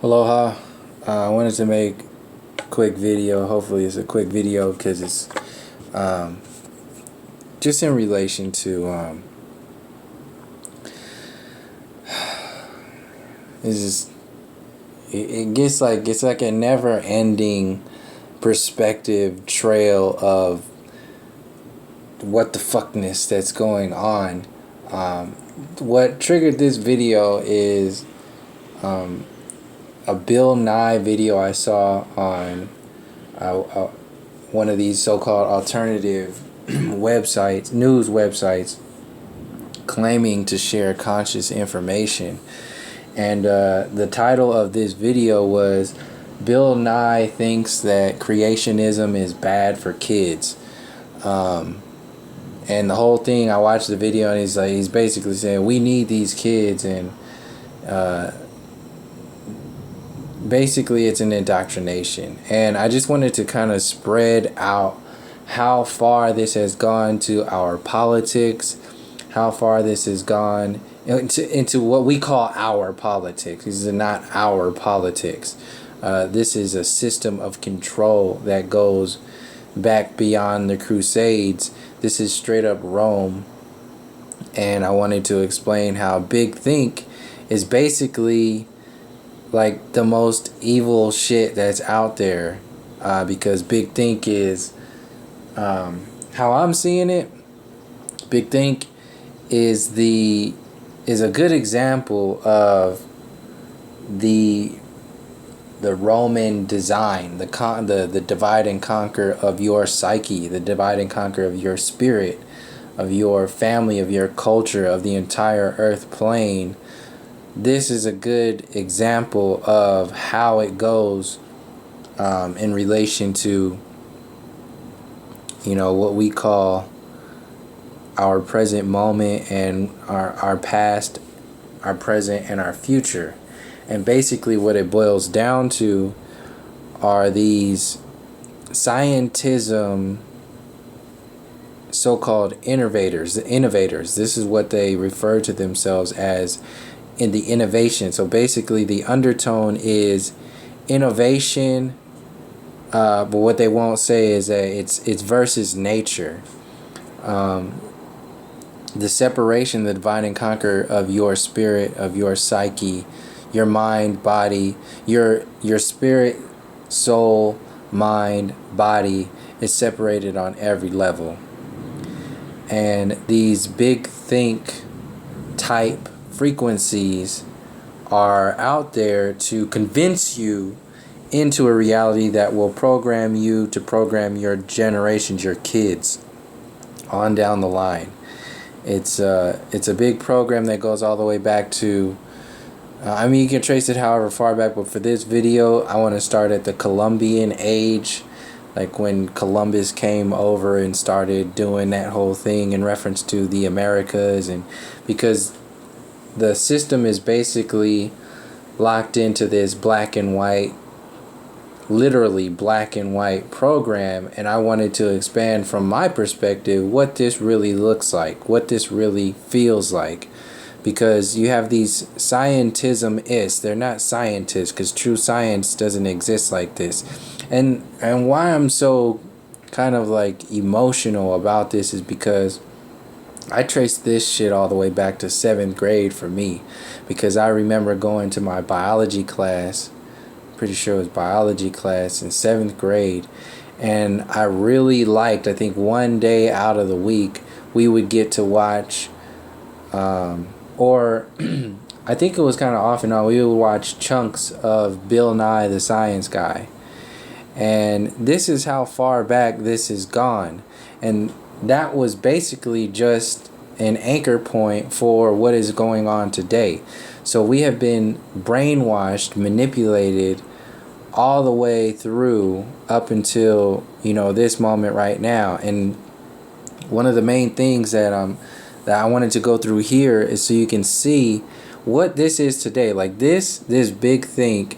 Aloha. I wanted to make a quick video. Hopefully it's a quick video because it's just in relation to it gets like it's like a never ending perspective trail of what the fuckness that's going on. What triggered this video is a Bill Nye video I saw on one of these so-called alternative websites, news websites, claiming to share conscious information. And the title of this video was Bill Nye thinks that creationism is bad for kids. And the whole thing, I watched the video and he's basically saying we need these kids, and basically it's an indoctrination. And I just wanted to kind of spread out how far this has gone to our politics, how far this has gone into what we call our politics. These are not our politics. This is a system of control that goes back beyond the Crusades. This is straight up Rome. And I wanted to explain how Big Think is basically like the most evil shit that's out there, because Big Think is, how I'm seeing it, Big Think is a good example of the Roman design, the divide and conquer of your psyche, the divide and conquer of your spirit, of your family, of your culture, of the entire earth plane. This is a good example of how it goes in relation to, what we call our present moment and our past, our present, and our future. And basically what it boils down to are these scientism so-called innovators. The innovators, this is what they refer to themselves as in the innovation. So basically the undertone is innovation, but what they won't say is that it's versus nature. The separation, the divide and conquer of your spirit, of your psyche, your mind, body, your spirit, soul, mind, body is separated on every level. And these Big Think type frequencies are out there to convince you into a reality that will program you to program your generations, your kids, on down the line. It's a big program that goes all the way back to, you can trace it however far back, but for this video, I want to start at the Columbian age, like when Columbus came over and started doing that whole thing in reference to the Americas, and because the system is basically locked into this black and white, literally black and white program, and I wanted to expand from my perspective what this really looks like, what this really feels like. Because you have these scientism-ists. They're not scientists, because true science doesn't exist like this. And why I'm so kind of like emotional about this is because I traced this shit all the way back to 7th grade for me. Because I remember going to my biology class, pretty sure it was biology class in 7th grade, and I really liked, I think one day out of the week, we would get to watch or I think it was kind of off and on, we would watch chunks of Bill Nye the Science Guy. And this is how far back this has gone. And that was basically just an anchor point for what is going on today. So we have been brainwashed, manipulated all the way through up until, this moment right now. And one of the main things that I wanted to go through here is so you can see what this is today. Like this Big Think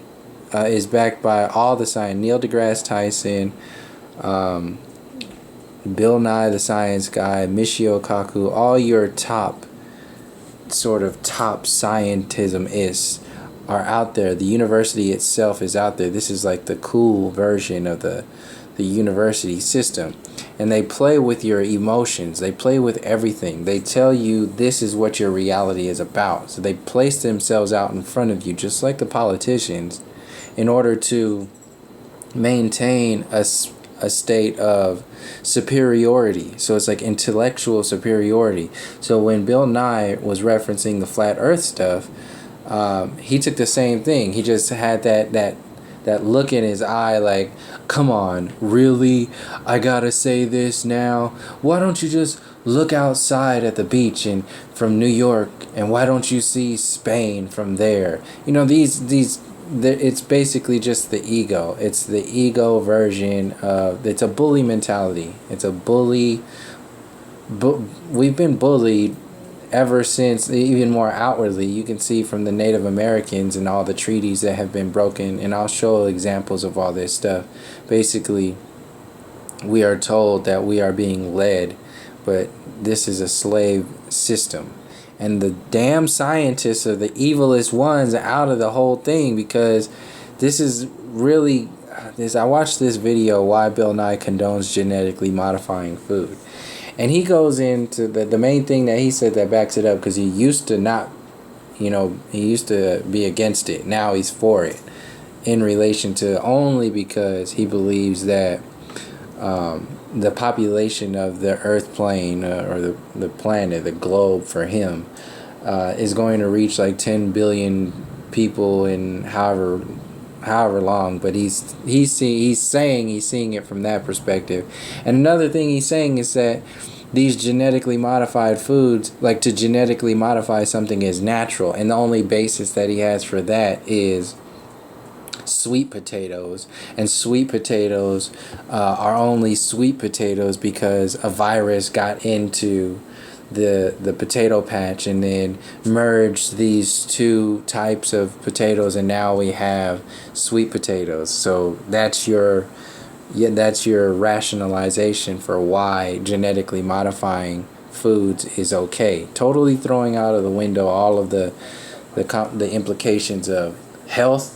is backed by all the science. Neil deGrasse Tyson, Bill Nye the Science Guy, Michio Kaku, all your top scientism is are out there. The university itself is out there. This is like the cool version of the university system. And they play with your emotions. They play with everything. They tell you this is what your reality is about. So they place themselves out in front of you, just like the politicians, in order to maintain a state of superiority. So it's like intellectual superiority. So when Bill Nye was referencing the flat earth stuff, he took the same thing. He just had that look in his eye like, come on, really? I gotta say this now? Why don't you just look outside at the beach and from New York, and why don't you see Spain from there? You know, it's basically just the ego. It's the ego version of, it's a bully mentality. It's a bully. We've been bullied ever since, even more outwardly. You can see from the Native Americans and all the treaties that have been broken, and I'll show examples of all this stuff. Basically, we are told that we are being led, but this is a slave system. And the damn scientists are the evilest ones out of the whole thing, because this is really this. I watched this video, Why Bill Nye Condones Genetically Modifying Food. And he goes into the main thing that he said that backs it up, because he used to not, he used to be against it. Now he's for it, in relation to only because he believes that the population of the Earth plane, or the planet, the globe for him, is going to reach like 10 billion people in however long. But he's saying he's seeing it from that perspective. And another thing he's saying is that these genetically modified foods, like to genetically modify something, is natural, and the only basis that he has for that is sweet potatoes. And sweet potatoes are only sweet potatoes because a virus got into the potato patch and then merged these two types of potatoes, and now we have sweet potatoes. So that's your rationalization for why genetically modifying foods is okay. Totally throwing out of the window all of the implications of health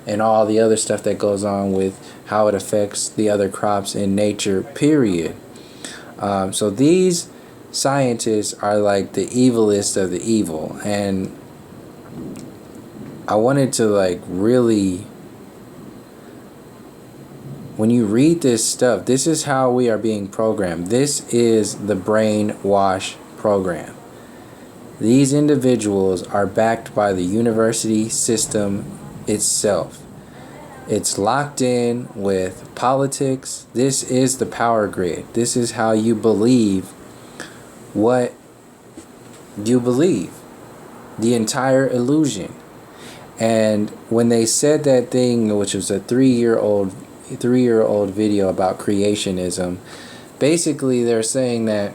and all the other stuff that goes on with how it affects the other crops in nature, period. So these scientists are like the evilest of the evil. And I wanted to like really, when you read this stuff, this is how we are being programmed. This is the brainwash program. These individuals are backed by the university system itself. It's locked in with politics. This is the power grid. This is how you believe what you believe. The entire illusion. And when they said that thing, which was a three-year-old video about creationism, basically they're saying that,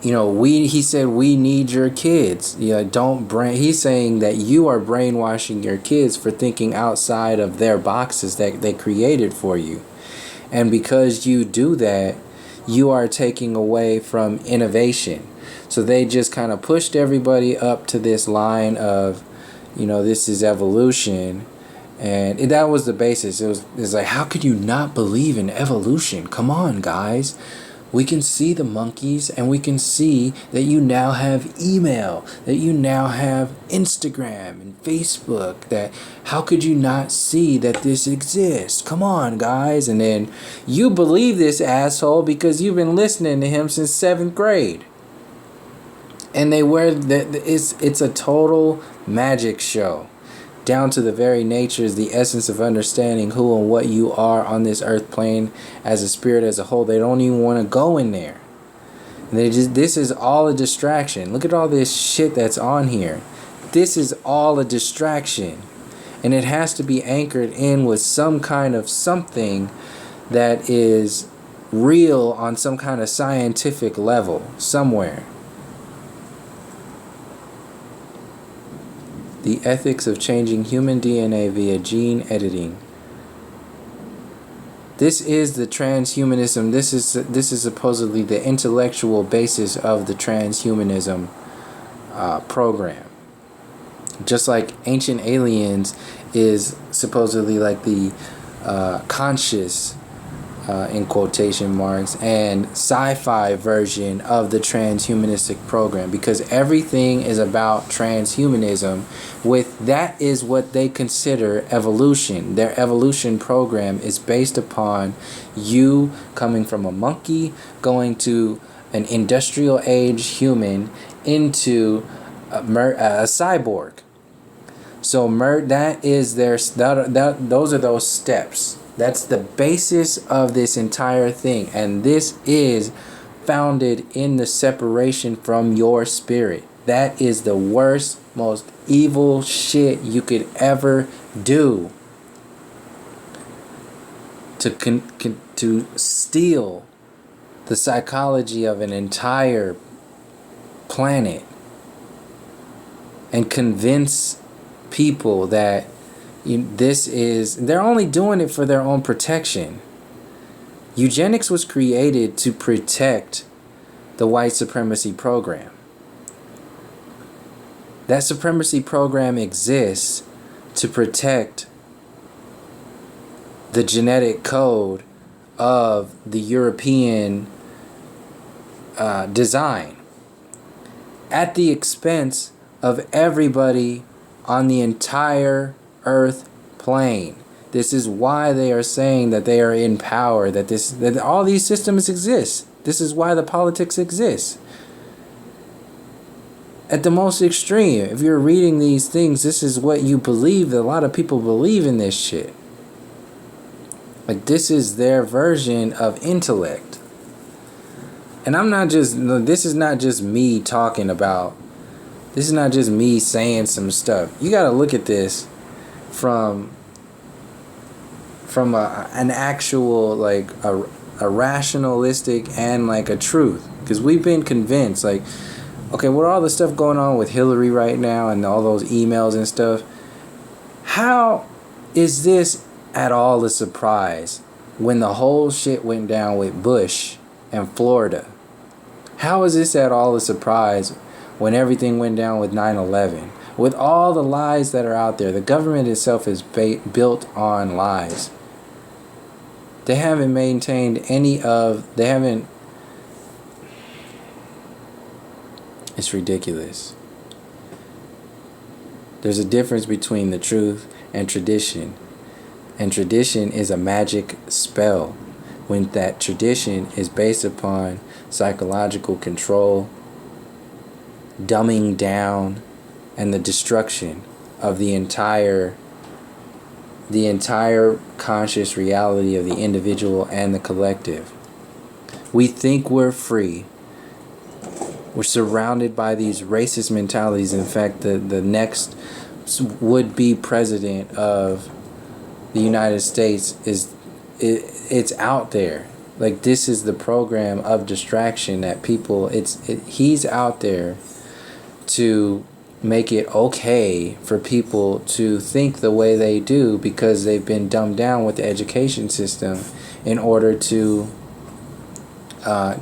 he said we need your kids. He's saying that you are brainwashing your kids for thinking outside of their boxes that they created for you. And because you do that, you are taking away from innovation. So they just kind of pushed everybody up to this line of, this is evolution. And that was the basis. It's like, how could you not believe in evolution? Come on, guys. We can see the monkeys, and we can see that you now have email, that you now have Instagram and Facebook. That how could you not see that this exists? Come on, guys. And then you believe this asshole because you've been listening to him since 7th grade. And it's a total magic show. Down to the very natures, the essence of understanding who and what you are on this earth plane as a spirit as a whole. They don't even want to go in there. And this is all a distraction. Look at all this shit that's on here. This is all a distraction. And it has to be anchored in with some kind of something that is real on some kind of scientific level somewhere. The ethics of changing human DNA via gene editing. This is the transhumanism. This is supposedly the intellectual basis of the transhumanism program. Just like Ancient Aliens is supposedly like the conscious, in quotation marks, and sci-fi version of the transhumanistic program, because everything is about transhumanism. That is what they consider evolution. Their evolution program is based upon you coming from a monkey, going to an industrial age human, into a cyborg. So that is those are those steps. That's the basis of this entire thing. And this is founded in the separation from your spirit. That is the worst, most evil shit you could ever do. To steal the psychology of an entire planet and convince people that they're only doing it for their own protection. Eugenics was created to protect the white supremacy program. That supremacy program exists to protect the genetic code of the European design, at the expense of everybody on the entire Earth plane. This is why they are saying that they are in power, that all these systems exist. This is why the politics exists. At the most extreme, if you're reading these things, this is what you believe. A lot of people believe in this shit. Like, this is their version of intellect. And this is not just me talking about, this is not just me saying some stuff. You got to look at this from an actual, like, a rationalistic and like a truth. Because we've been convinced, like, okay, with all the stuff going on with Hillary right now and all those emails and stuff, how is this at all a surprise when the whole shit went down with Bush and Florida? How is this at all a surprise when everything went down with 9/11? With all the lies that are out there, the government itself is built on lies. They haven't it's ridiculous. There's a difference between the truth and tradition. And tradition is a magic spell. When that tradition is based upon psychological control, dumbing down, and the destruction of the entire conscious reality of the individual and the collective. We think we're free. We're surrounded by these racist mentalities. In fact, the next would-be president of the United States it's out there. Like, this is the program of distraction that people, he's out there to make it okay for people to think the way they do, because they've been dumbed down with the education system in order to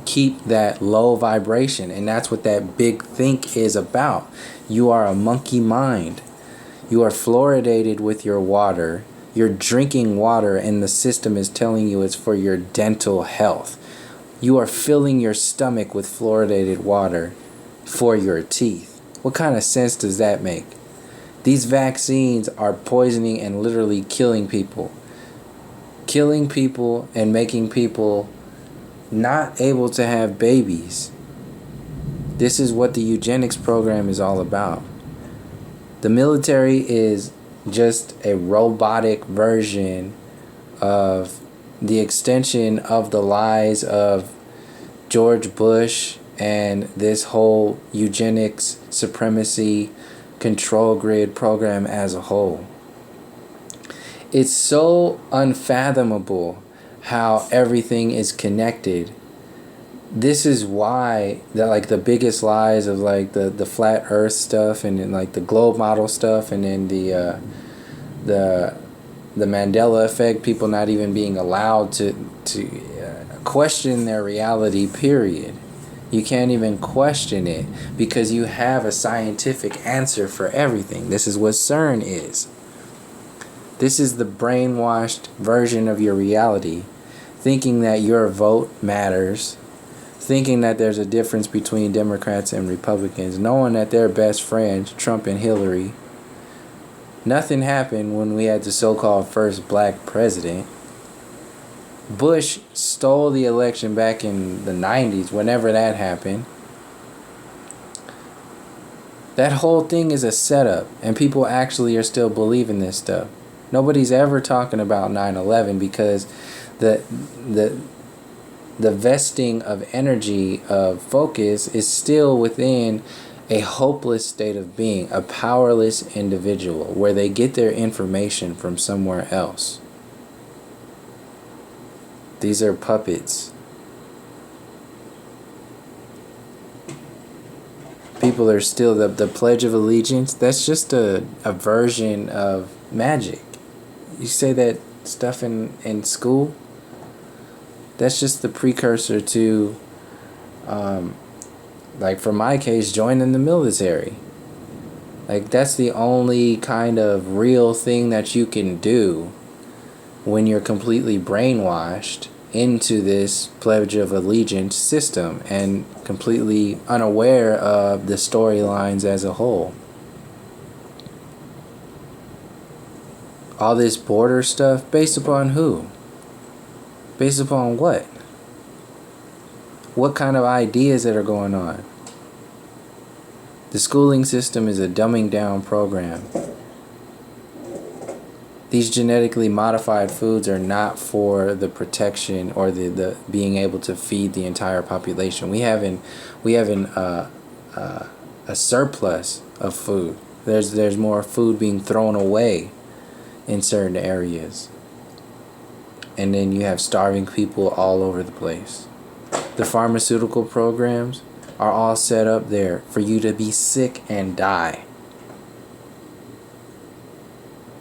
keep that low vibration. And that's what that big think is about. You are a monkey mind. You are fluoridated with your water. You're drinking water and the system is telling you it's for your dental health. You are filling your stomach with fluoridated water for your teeth. What kind of sense does that make? These vaccines are poisoning and literally killing people. Killing people and making people not able to have babies. This is what the eugenics program is all about. The military is just a robotic version of the extension of the lies of George Bush and this whole eugenics supremacy control grid program as a whole. It's so unfathomable how everything is connected. This is why the biggest lies of like the flat earth stuff, and then like the globe model stuff, and then the Mandela effect, people not even being allowed to question their reality, period. You can't even question it because you have a scientific answer for everything. This is what CERN is. This is the brainwashed version of your reality, thinking that your vote matters, thinking that there's a difference between Democrats and Republicans, knowing that they're best friends, Trump and Hillary. Nothing happened when we had the so-called first black president. Bush stole the election back in the 90s, whenever that happened. That whole thing is a setup, and people actually are still believing this stuff. Nobody's ever talking about 9/11 because the vesting of energy, of focus, is still within a hopeless state of being, a powerless individual, where they get their information from somewhere else. These are puppets. People are still, the Pledge of Allegiance, that's just a version of magic. You say that stuff in school, that's just the precursor to, like for my case, joining the military. Like that's the only kind of real thing that you can do when you're completely brainwashed into this Pledge of Allegiance system and completely unaware of the storylines as a whole. All this border stuff, based upon who? Based upon what? What kind of ideas that are going on? The schooling system is a dumbing down program. These genetically modified foods are not for the protection or the being able to feed the entire population. We have a surplus of food. There's more food being thrown away in certain areas. And then you have starving people all over the place. The pharmaceutical programs are all set up there for you to be sick and die,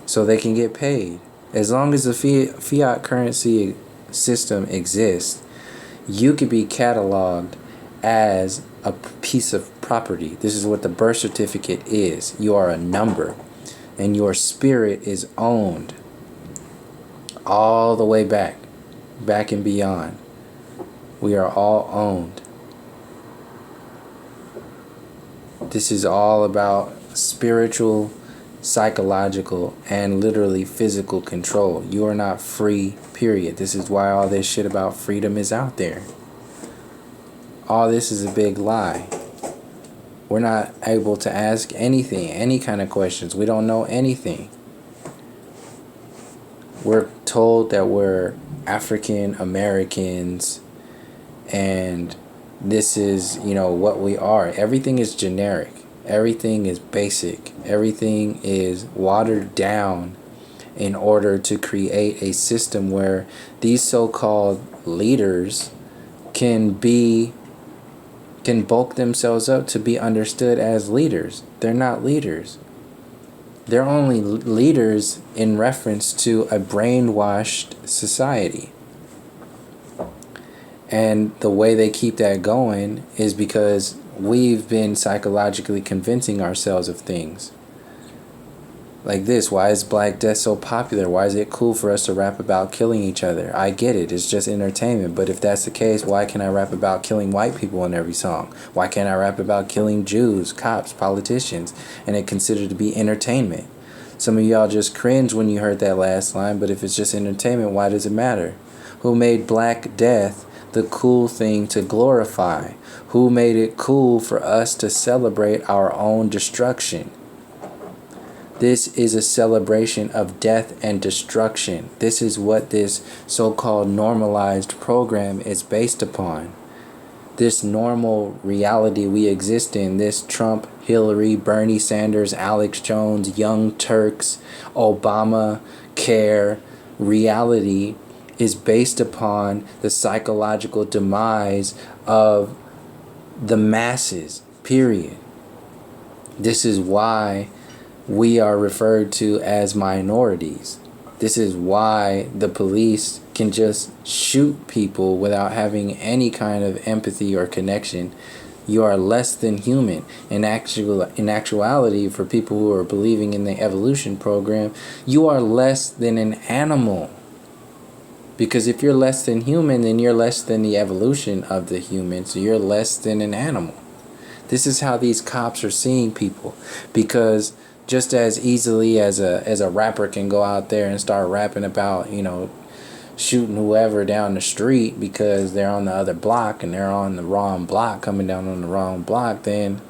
so they can get paid. As long as the fiat currency system exists, you could be cataloged as a piece of property. This is what the birth certificate is. You are a number, and your spirit is owned all the way back and beyond. We are all owned. This is all about spiritual, psychological, and literally physical control. You are not free, period. This is why all this shit about freedom is out there. All this is a big lie. We're not able to ask anything, any kind of questions. We don't know anything. We're told that we're African Americans and this is, what we are. Everything is generic. Everything is basic. Everything is watered down in order to create a system where these so-called leaders can bulk themselves up to be understood as leaders. They're not leaders. They're only leaders in reference to a brainwashed society. And the way they keep that going is because we've been psychologically convincing ourselves of things. Like this, why is Black Death so popular? Why is it cool for us to rap about killing each other? I get it, it's just entertainment. But if that's the case, why can't I rap about killing white people in every song? Why can't I rap about killing Jews, cops, politicians, and it considered to be entertainment? Some of y'all just cringe when you heard that last line, but if it's just entertainment, why does it matter? Who made Black Death the cool thing to glorify? Who made it cool for us to celebrate our own destruction? This is a celebration of death and destruction. This is what this so-called normalized program is based upon. This normal reality we exist in, this Trump, Hillary, Bernie Sanders, Alex Jones, Young Turks, Obama, Care reality is based upon the psychological demise of the masses, period. This is why we are referred to as minorities. This is why the police can just shoot people without having any kind of empathy or connection. You are less than human. In actuality, for people who are believing in the evolution program, you are less than an animal. Because if you're less than human, then you're less than the evolution of the human. So you're less than an animal. This is how these cops are seeing people. Because just as easily as a rapper can go out there and start rapping about, shooting whoever down the street because they're on the other block and they're on the wrong block, coming down on the wrong block, then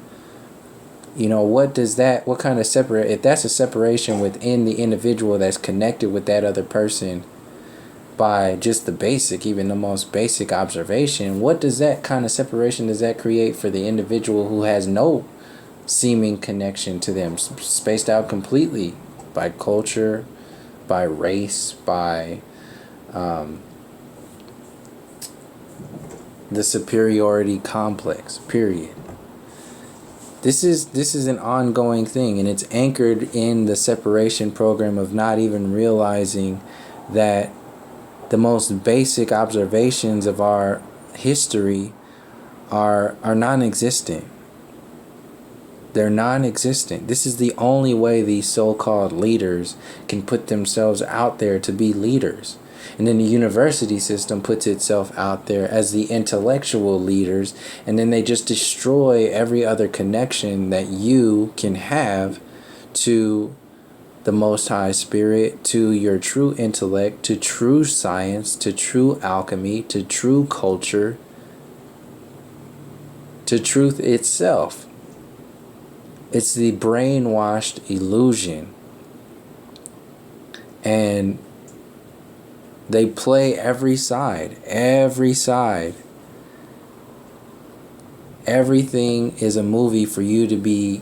what kind of separate, if that's a separation within the individual that's connected with that other person by just even the most basic observation, what does that kind of separation does that create for the individual who has no seeming connection to them, spaced out completely by culture, by race, by the superiority complex, period. This is an ongoing thing, and it's anchored in the separation program of not even realizing that the most basic observations of our history are non-existent. They're non-existent. This is the only way these so-called leaders can put themselves out there to be leaders. And then the university system puts itself out there as the intellectual leaders, and then they just destroy every other connection that you can have to the Most High Spirit, to your true intellect, to true science, to true alchemy, to true culture, to truth itself. It's the brainwashed illusion. And they play every side. Everything is a movie for you to be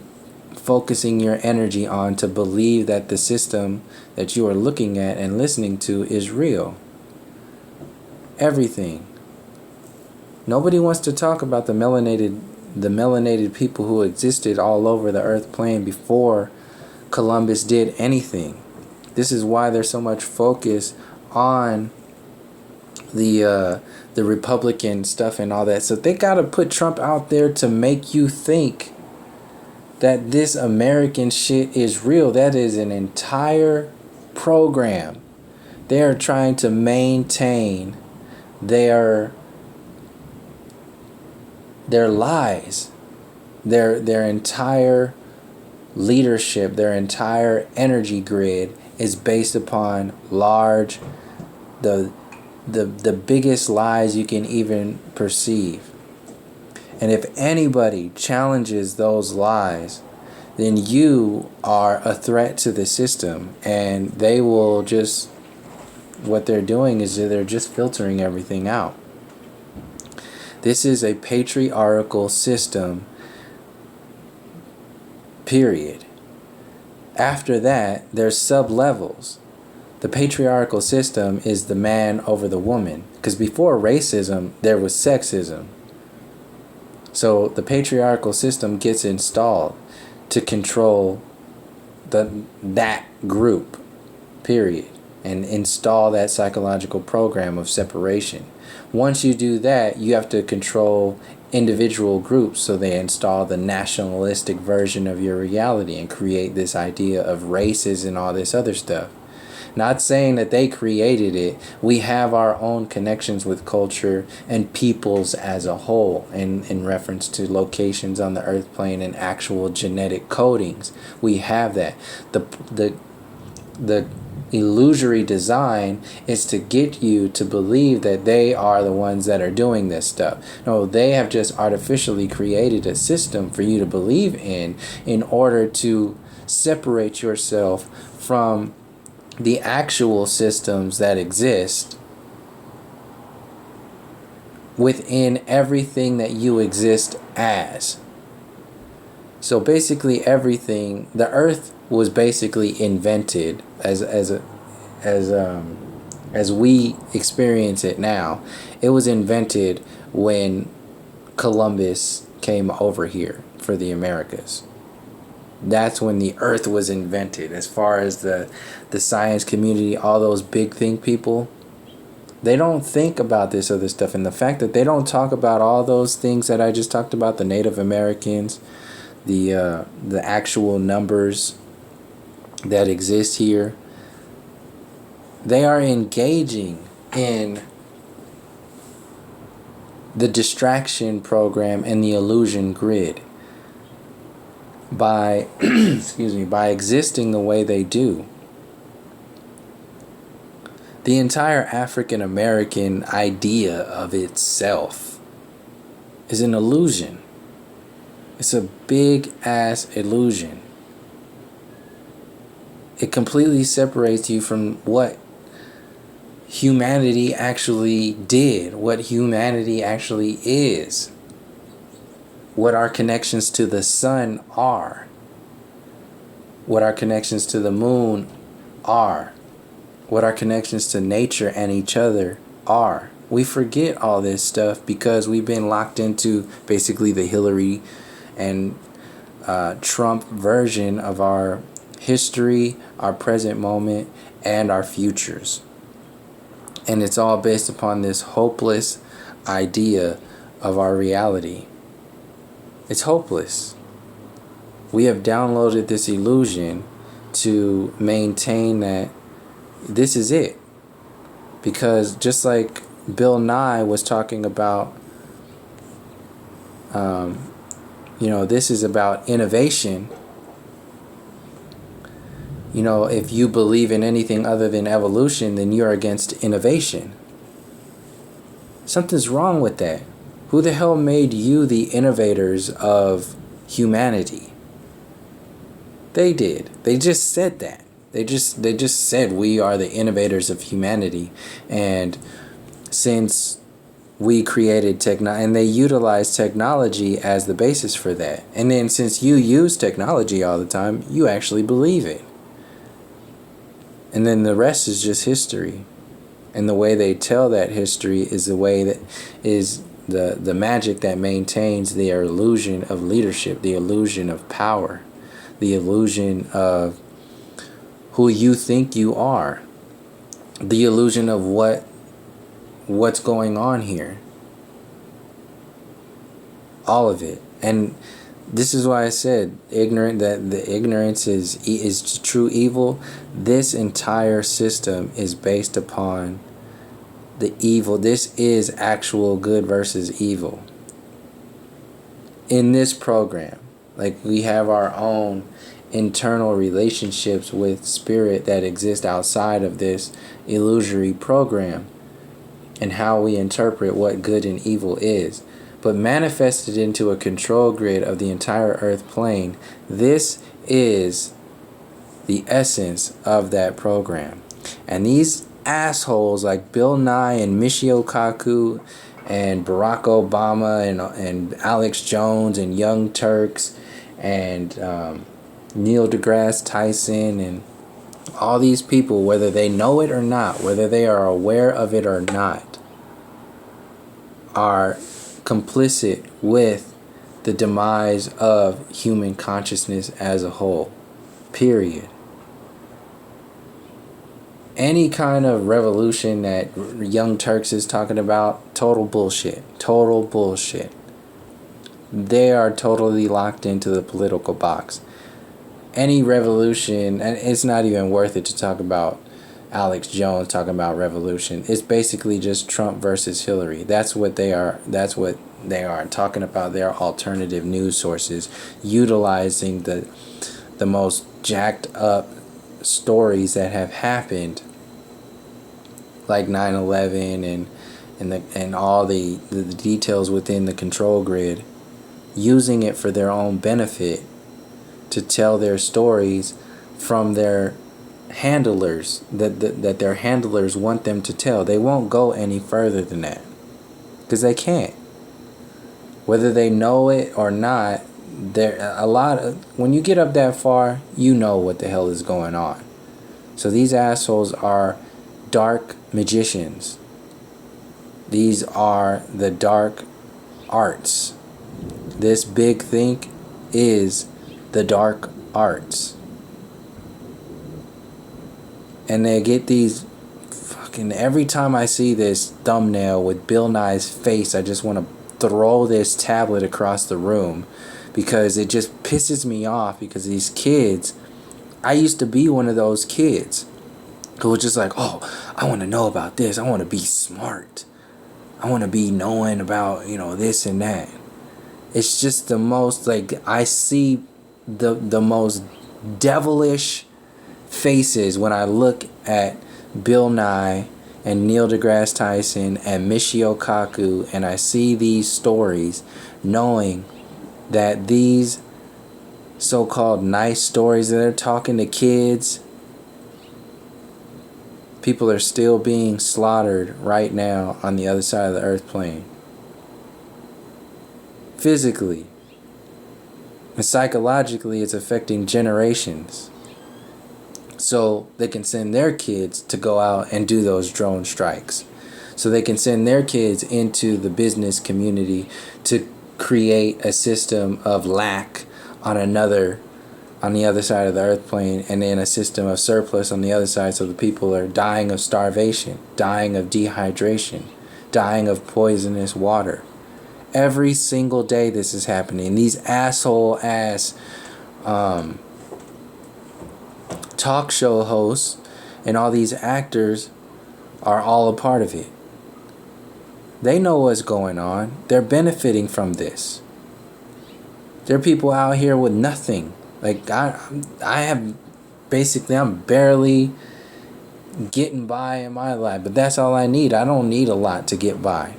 focusing your energy on, to believe that the system that you are looking at and listening to is real. Everything. Nobody wants to talk about the melanated people who existed all over the earth plane before Columbus did anything. This is why there's so much focus on the Republican stuff and all that. So they gotta put Trump out there to make you think that this American shit is real. That is an entire program. They are trying to maintain their lies, their entire leadership, their entire energy grid is based upon the biggest lies you can even perceive. And if anybody challenges those lies, then you are a threat to the system, and they will just, what they're doing is they're just filtering everything out. This is a patriarchal system, period. After that, there's sub-levels. The patriarchal system is the man over the woman. Because before racism, there was sexism. So the patriarchal system gets installed to control that group, period. And install that psychological program of separation. Once you do that, you have to control individual groups, so they install the nationalistic version of your reality and create this idea of races and all this other stuff. Not saying that they created it. We have our own connections with culture and peoples as a whole, in reference to locations on the earth plane and actual genetic codings. We have that. The illusory design is to get you to believe that they are the ones that are doing this stuff. No, they have just artificially created a system for you to believe in order to separate yourself from the actual systems that exist within everything that you exist as. So basically everything, the earth was basically invented as we experience it now. It was invented when Columbus came over here for the Americas. That's when the earth was invented. As far as the science community, all those big think people, they don't think about this other stuff. And the fact that they don't talk about all those things that I just talked about, the Native Americans, the actual numbers that exist here, they are engaging in the distraction program and the illusion grid by by existing the way they do. The entire African American idea of itself is an illusion. It's a big ass illusion. It completely separates you from what humanity actually did, what humanity actually is, what our connections to the sun are, what our connections to the moon are, what our connections to nature and each other are. We forget all this stuff because we've been locked into basically the Hillary and Trump version of our history, our present moment, and our futures. And it's all based upon this hopeless idea of our reality. It's hopeless. We have downloaded this illusion to maintain that this is it. Because just like Bill Nye was talking about, this is about innovation. If you believe in anything other than evolution, then you're against innovation. Something's wrong with that. Who the hell made you the innovators of humanity? They did. They just said that. They just said we are the innovators of humanity. And since we created technology, and they utilize technology as the basis for that. And then since you use technology all the time, you actually believe it. And then the rest is just history. And the way they tell that history is the way that is the magic that maintains the illusion of leadership, the illusion of power, the illusion of who you think you are, the illusion of what's going on here. All of it. And this is why I said the ignorance is true evil. This entire system is based upon the evil. This is actual good versus evil. In this program, like we have our own internal relationships with spirit that exist outside of this illusory program and how we interpret what good and evil is. But manifested into a control grid of the entire earth plane, this is the essence of that program. And these assholes like Bill Nye and Michio Kaku and Barack Obama and Alex Jones and Young Turks and Neil deGrasse Tyson and all these people, whether they know it or not, whether they are aware of it or not, are complicit with the demise of human consciousness as a whole. Period. Any kind of revolution that Young Turks is talking about, total bullshit. Total bullshit. They are totally locked into the political box. Any revolution, and it's not even worth it to talk about Alex Jones talking about revolution. It's basically just Trump versus Hillary. That's what they are. That's what they are talking about. Their alternative news sources, utilizing the most jacked up stories that have happened, like 9/11 and all the details within the control grid, using it for their own benefit to tell their stories from their handlers that their handlers want them to tell. They won't go any further than that because they can't. Whether they know it or not, when you get up that far, you know what the hell is going on. So these assholes are dark magicians. These are the dark arts. This big think is the dark coharts. And they get these fucking, every time I see this thumbnail with Bill Nye's face, I just want to throw this tablet across the room, because it just pisses me off. Because these kids, I used to be one of those kids who was just like, oh, I want to know about this, I want to be smart, I want to be knowing about, this and that. It's just the most, like, I see the most devilish faces when I look at Bill Nye and Neil deGrasse Tyson and Michio Kaku, and I see these stories, knowing that these so-called nice stories that they're talking to kids, people are still being slaughtered right now on the other side of the earth plane. Physically. And psychologically, it's affecting generations. So they can send their kids to go out and do those drone strikes. So they can send their kids into the business community to create a system of lack on the other side of the earth plane, and then a system of surplus on the other side, so the people are dying of starvation, dying of dehydration, dying of poisonous water. Every single day this is happening. These asshole ass talk show hosts and all these actors are all a part of it. They know what's going on. They're benefiting from this. There are people out here with nothing. Like, I'm barely getting by in my life, but that's all I need. I don't need a lot to get by.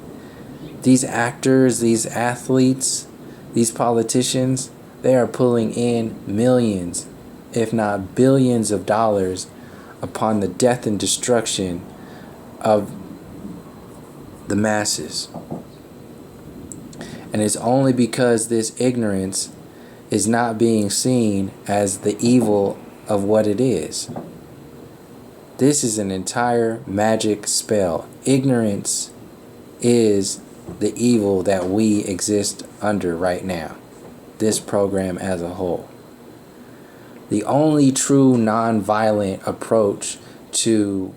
These actors, these athletes, these politicians, they are pulling in millions, if not billions of dollars upon the death and destruction of the masses. And it's only because this ignorance is not being seen as the evil of what it is. This is an entire magic spell. Ignorance is the evil that we exist under right now. This program as a whole. The only true non-violent approach to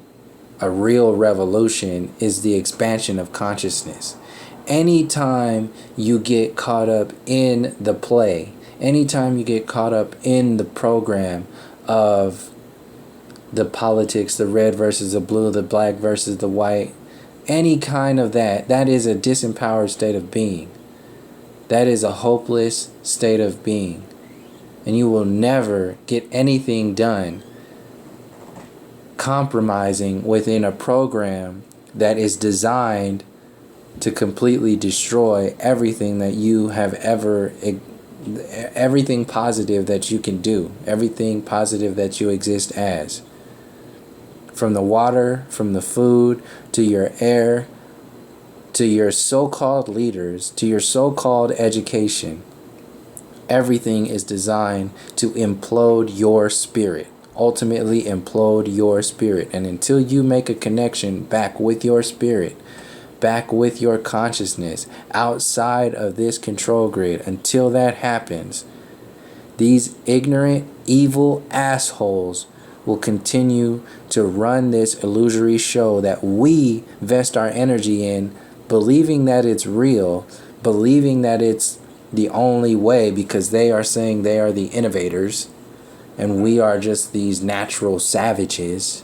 a real revolution is the expansion of consciousness. Anytime you get caught up in the play, anytime you get caught up in the program of the politics, the red versus the blue, the black versus the white, any kind of that is a disempowered state of being. That is a hopeless state of being. And you will never get anything done compromising within a program that is designed to completely destroy everything that you have ever, everything positive that you can do, everything positive that you exist as. From the water, from the food, to your air, to your so-called leaders, to your so-called education. Everything is designed to implode your spirit. Ultimately implode your spirit. And until you make a connection back with your spirit, back with your consciousness, outside of this control grid, until that happens, these ignorant, evil assholes will continue to run this illusory show that we vest our energy in, believing that it's real, believing that it's the only way, because they are saying they are the innovators and we are just these natural savages.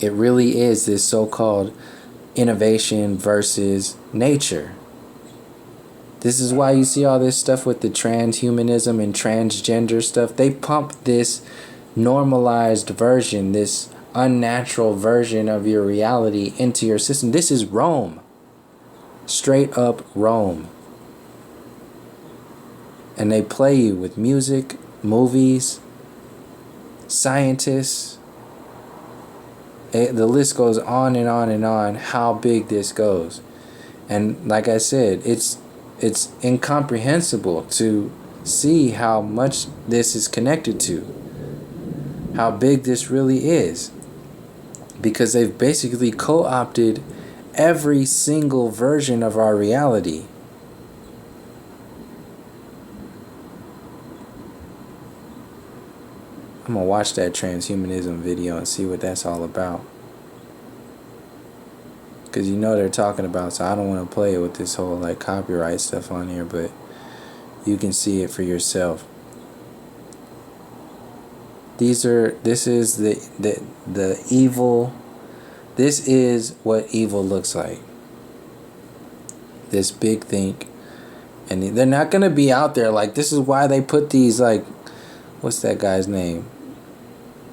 It really is this so-called innovation versus nature. This is why you see all this stuff with the transhumanism and transgender stuff. They pump this normalized version, this unnatural version of your reality into your system. This is Rome. Straight up Rome. And they play you with music, movies, scientists. The list goes on and on and on how big this goes. And like I said, it's incomprehensible to see how much this is connected to, how big this really is, because they've basically co-opted every single version of our reality. I'm gonna watch that transhumanism video and see what that's all about. Because you know they're talking about, so I don't want to play it with this whole like copyright stuff on here, but you can see it for yourself. This is the evil. This is what evil looks like. This big think. And they're not going to be out there like, this is why they put these, like, what's that guy's name?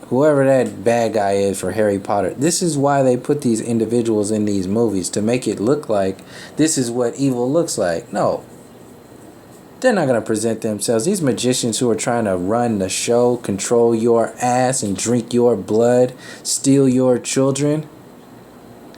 Whoever that bad guy is for Harry Potter. This is why they put these individuals in these movies, to make it look like this is what evil looks like. No. They're not going to present themselves. These magicians who are trying to run the show, control your ass and drink your blood, steal your children,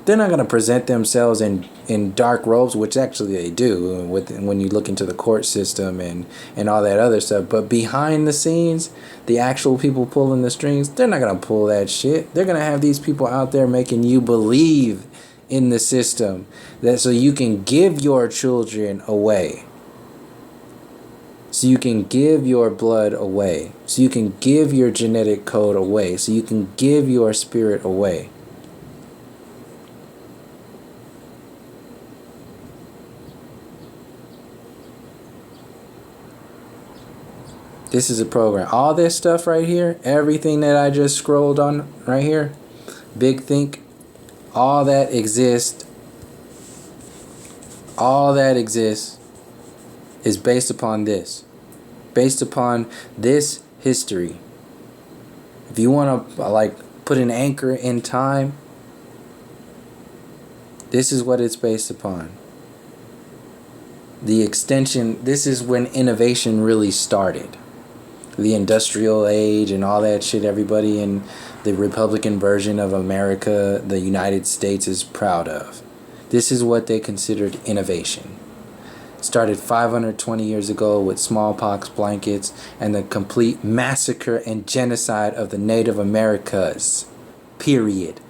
they're not going to present themselves in dark robes, which actually they do when you look into the court system and all that other stuff. But behind the scenes, the actual people pulling the strings, they're not going to pull that shit. They're going to have these people out there making you believe in the system, that so you can give your children away. So you can give your blood away. So you can give your genetic code away. So you can give your spirit away. This is a program. All this stuff right here, everything that I just scrolled on right here, Big Think, all that exists is based upon this. Based upon this history. If you want to like put an anchor in time, this is what it's based upon. The extension, this is when innovation really started. The industrial age and all that shit everybody in the Republican version of America, the United States, is proud of. This is what they considered innovation. Started 520 years ago with smallpox blankets and the complete massacre and genocide of the Native Americas. Period.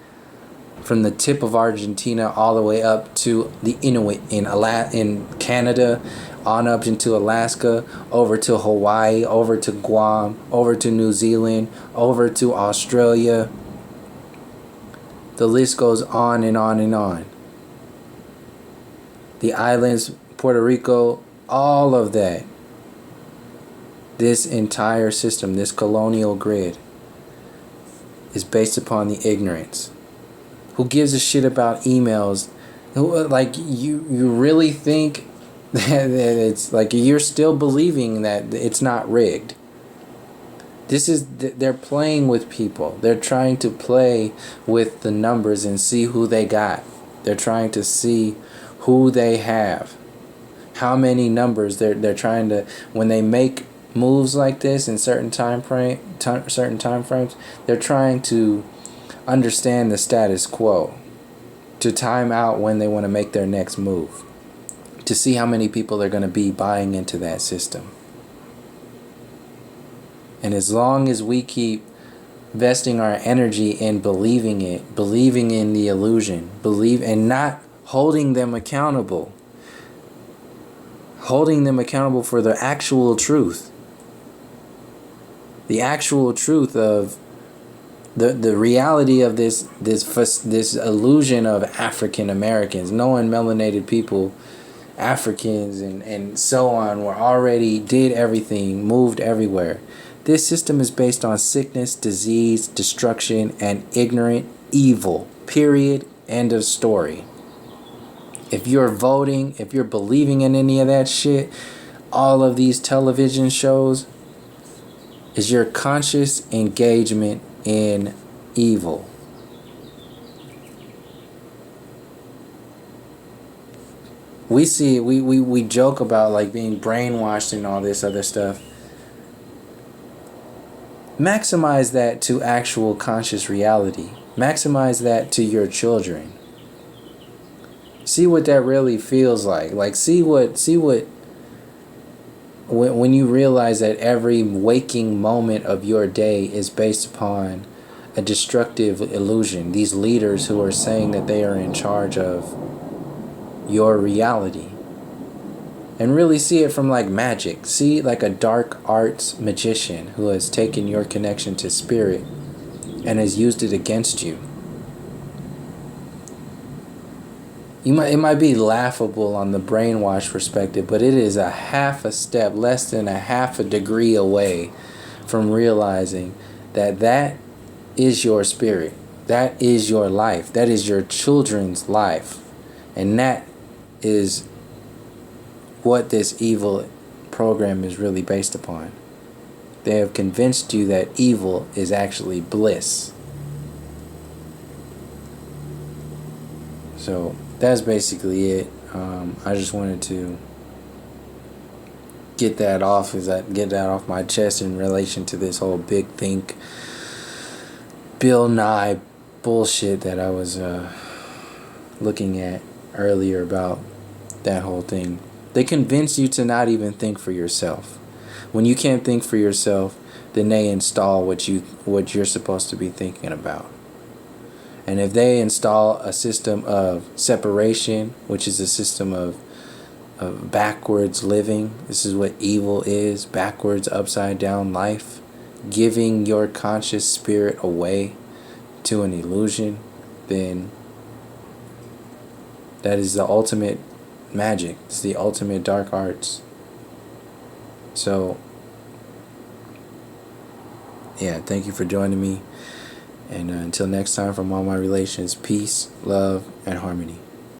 From the tip of Argentina all the way up to the Inuit in Canada, on up into Alaska, over to Hawaii, over to Guam, over to New Zealand, over to Australia. The list goes on and on and on. The islands, Puerto Rico, all of that. This entire system, this colonial grid, is based upon the ignorance. Who gives a shit about emails? Like, you really think that it's like you're still believing that it's not rigged? They're playing with people. They're trying to play with the numbers and see who they got. They're trying to see who they have. How many numbers they're trying to, when they make moves like this in certain time frames, they're trying to understand the status quo, to time out when they want to make their next move, to see how many people are going to be buying into that system. And as long as we keep investing our energy in believing in the illusion, and not holding them accountable for the actual truth, the actual truth of the reality of this illusion of African Americans, knowing melanated people, Africans and so on, were already did everything, moved everywhere. This system is based on sickness, disease, destruction, and ignorant evil. Period. End of story. If you're voting, if you're believing in any of that shit, all of these television shows, is your conscious engagement in evil. We see, we joke about like being brainwashed and all this other stuff. Maximize that to actual conscious reality. Maximize that to your children. See what that really feels like. Like see what when you realize that every waking moment of your day is based upon a destructive illusion. These leaders who are saying that they are in charge of your reality. And really see it from like magic. See like a dark arts magician who has taken your connection to spirit and has used it against you. It might be laughable on the brainwash perspective, but it is a half a step, less than a half a degree away from realizing that that is your spirit. That is your life. That is your children's life. And that is what this evil program is really based upon. They have convinced you that evil is actually bliss. So that's basically it. I just wanted to get that off my chest in relation to this whole big think Bill Nye bullshit that I was looking at earlier about that whole thing. They convince you to not even think for yourself. When you can't think for yourself, then they install what you're supposed to be thinking about. And if they install a system of separation, which is a system of backwards living, this is what evil is, backwards, upside down life, giving your conscious spirit away to an illusion, then that is the ultimate magic. It's the ultimate dark arts. So, yeah, thank you for joining me. And until next time, from all my relations, peace, love, and harmony.